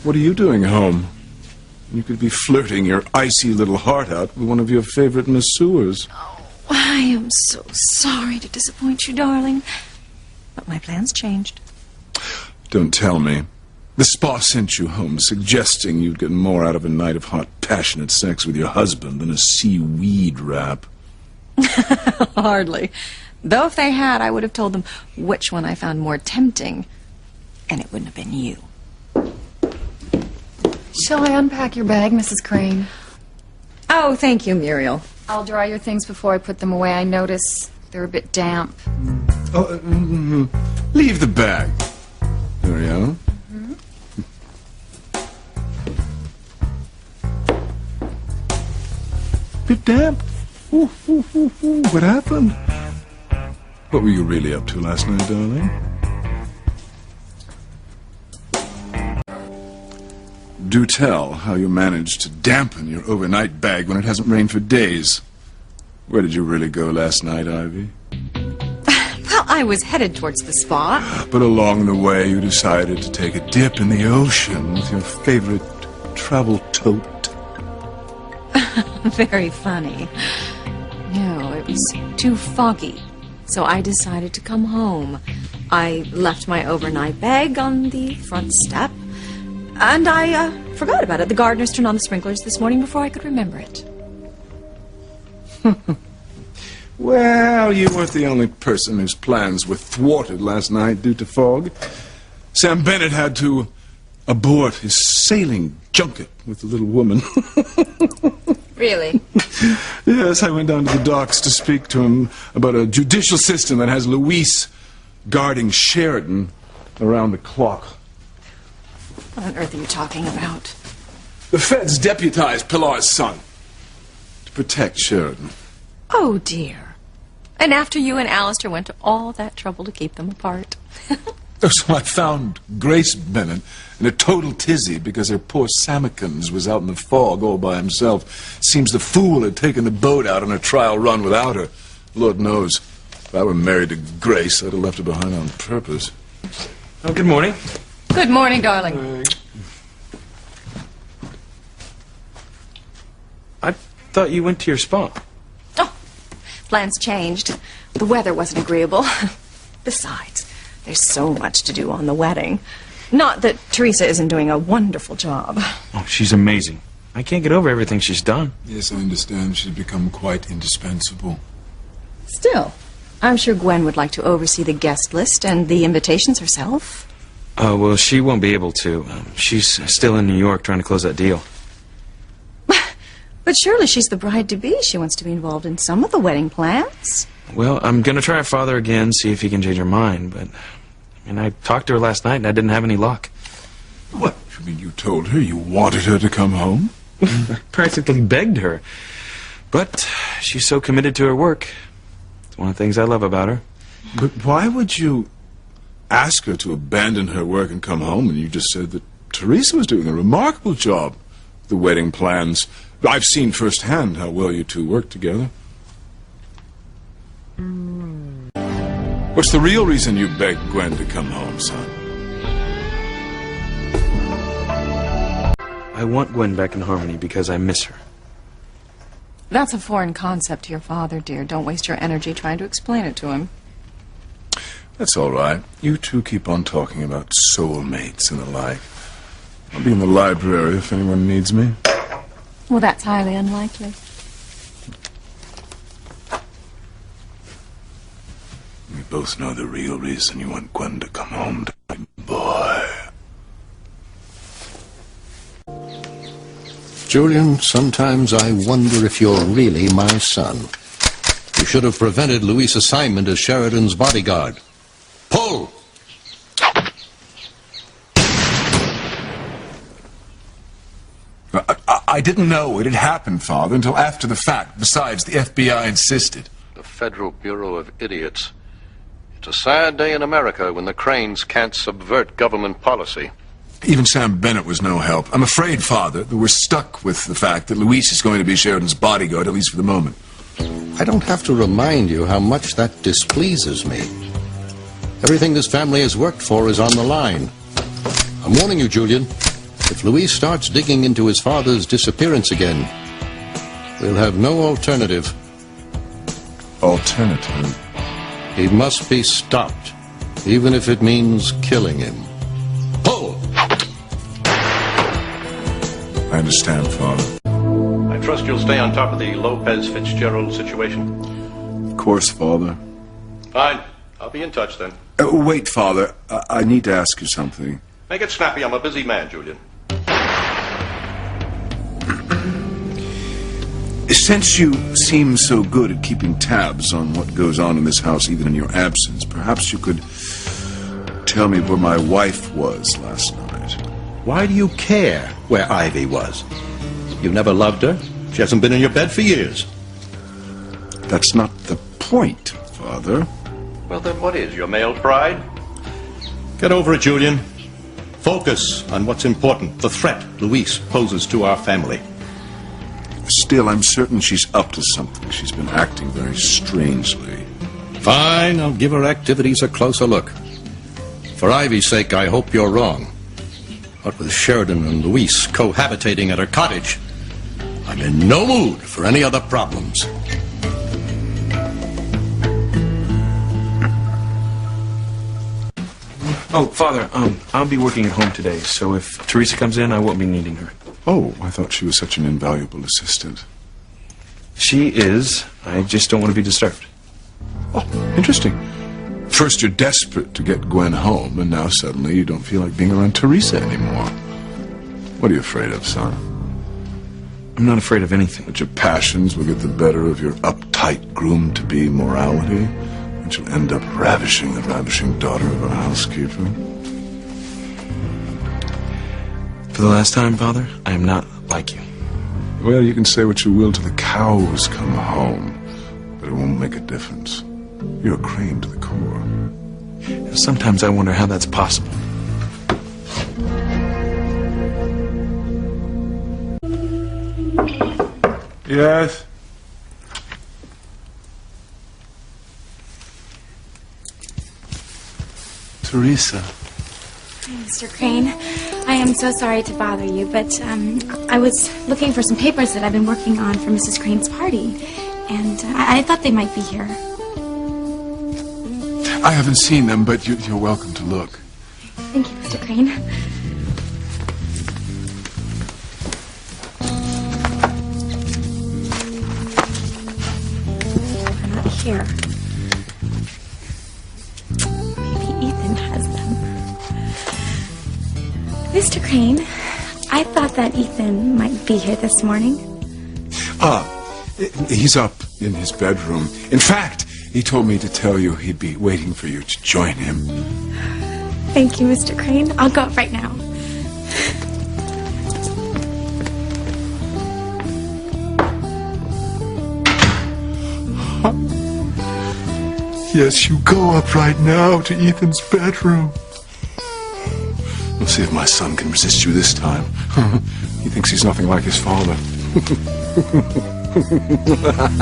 What are you doing home? You could be flirting your icy little heart out with one of your favorite masseurs. Oh, I am so sorry to disappoint you, darling. But my plans changed. Don't tell me. The spa sent you home, suggesting you'd get more out of a night of hot, passionate sex with your husband than a seaweed wrap. Hardly. Though if they had, I would have told them which one I found more tempting. And it wouldn't have been you. Shall I unpack your bag, Mrs. Crane? Oh, thank you, Muriel. I'll dry your things before I put them away. I notice they're a bit damp. Oh, leave the bag. There we are. Bit damp. Ooh, ooh, ooh, ooh. What happened? What were you really up to last night, darling? Do tell how you managed to dampen your overnight bag when it hasn't rained for days. Where did you really go last night, Ivy? Well, I was headed towards the spa. But along the way, you decided to take a dip in the ocean with your favorite travel tote. Very funny. No, it was too foggy, so I decided to come home. I left my overnight bag on the front step, and I forgot about it. The gardeners turned on the sprinklers this morning before I could remember it. Well, you weren't the only person whose plans were thwarted last night due to fog. Sam Bennett had to abort his sailing junket with the little woman. Really? Yes, I went down to the docks to speak to him about a judicial system that has Luis guarding Sheridan around the clock. What on earth are you talking about? The feds deputized Pilar's son to protect Sheridan. Oh, dear. And after you and Alistair went to all that trouble to keep them apart. So I found Grace Bennett in a total tizzy because her poor Samikins was out in the fog all by himself. Seems the fool had taken the boat out on a trial run without her. Lord knows, if I were married to Grace, I'd have left her behind on purpose. Oh, good morning. Good morning, darling. I thought you went to your spa. Oh, plans changed. The weather wasn't agreeable. Besides, there's so much to do on the wedding. Not that Teresa isn't doing a wonderful job. Oh, she's amazing. I can't get over everything she's done. Yes, I understand. She's become quite indispensable. Still, I'm sure Gwen would like to oversee the guest list and the invitations herself. Oh, well, she won't be able to. She's still in New York trying to close that deal. But surely she's the bride-to-be. She wants to be involved in some of the wedding plans. Well, I'm going to try Father again, see if he can change her mind, but... I talked to her last night and I didn't have any luck. What? You mean you told her you wanted her to come home? I practically begged her. But she's so committed to her work. It's one of the things I love about her. But why would you ask her to abandon her work and come home? And you just said that Teresa was doing a remarkable job with the wedding plans. I've seen firsthand how well you two work together. What's the real reason you begged Gwen to come home, son? I want Gwen back in Harmony because I miss her. That's a foreign concept to your father, dear. Don't waste your energy trying to explain it to him. That's all right. You two keep on talking about soulmates and the like. I'll be in the library if anyone needs me. Well, that's highly unlikely. We both know the real reason you want Gwen to come home, boy. Julian, sometimes I wonder if you're really my son. You should have prevented Luis' assignment as Sheridan's bodyguard. Pull! I didn't know it had happened, Father, until after the fact. Besides, the FBI insisted. The Federal Bureau of Idiots. It's a sad day in America when the Cranes can't subvert government policy. Even Sam Bennett was no help. I'm afraid, Father, that we're stuck with the fact that Luis is going to be Sheridan's bodyguard, at least for the moment. I don't have to remind you how much that displeases me. Everything this family has worked for is on the line. I'm warning you, Julian. If Luis starts digging into his father's disappearance again, we'll have no alternative. Alternative? He must be stopped, even if it means killing him. Pull! I understand, Father. I trust you'll stay on top of the Lopez-Fitzgerald situation. Of course, Father. Fine. I'll be in touch then. Wait, Father. I need to ask you something. Make it snappy. I'm a busy man, Julian. Since you seem so good at keeping tabs on what goes on in this house, even in your absence, perhaps you could tell me where my wife was last night. Why do you care where Ivy was? You never loved her. She hasn't been in your bed for years. That's not the point, Father. Well, then what is? Your male pride? Get over it, Julian. Focus on what's important. The threat Luis poses to our family. Still, I'm certain she's up to something. She's been acting very strangely. Fine, I'll give her activities a closer look. For Ivy's sake, I hope you're wrong. What with Sheridan and Luis cohabitating at her cottage, I'm in no mood for any other problems. Oh, Father, I'll be working at home today, so if Teresa comes in, I won't be needing her. Oh, I thought she was such an invaluable assistant. She is. I just don't want to be disturbed. Oh, interesting. First you're desperate to get Gwen home, and now suddenly you don't feel like being around Teresa anymore. What are you afraid of, son? I'm not afraid of anything. That your passions will get the better of your uptight, groomed-to-be morality, and you'll end up ravishing the ravishing daughter of a housekeeper? For the last time, Father, I am not like you. Well, you can say what you will till the cows come home, but it won't make a difference. You're a Crane to the core. Sometimes I wonder how that's possible. Yes? Teresa. Mr. Crane, I am so sorry to bother you, but I was looking for some papers that I've been working on for Mrs. Crane's party, and I thought they might be here. I haven't seen them, but you're welcome to look. Thank you, Mr. Crane. They're not here. Maybe Ethan has them. Mr. Crane, I thought that Ethan might be here this morning. He's up in his bedroom. In fact, he told me to tell you he'd be waiting for you to join him. Thank you, Mr. Crane. I'll go up right now. Yes, you go up right now to Ethan's bedroom. We'll see if my son can resist you this time. He thinks he's nothing like his father.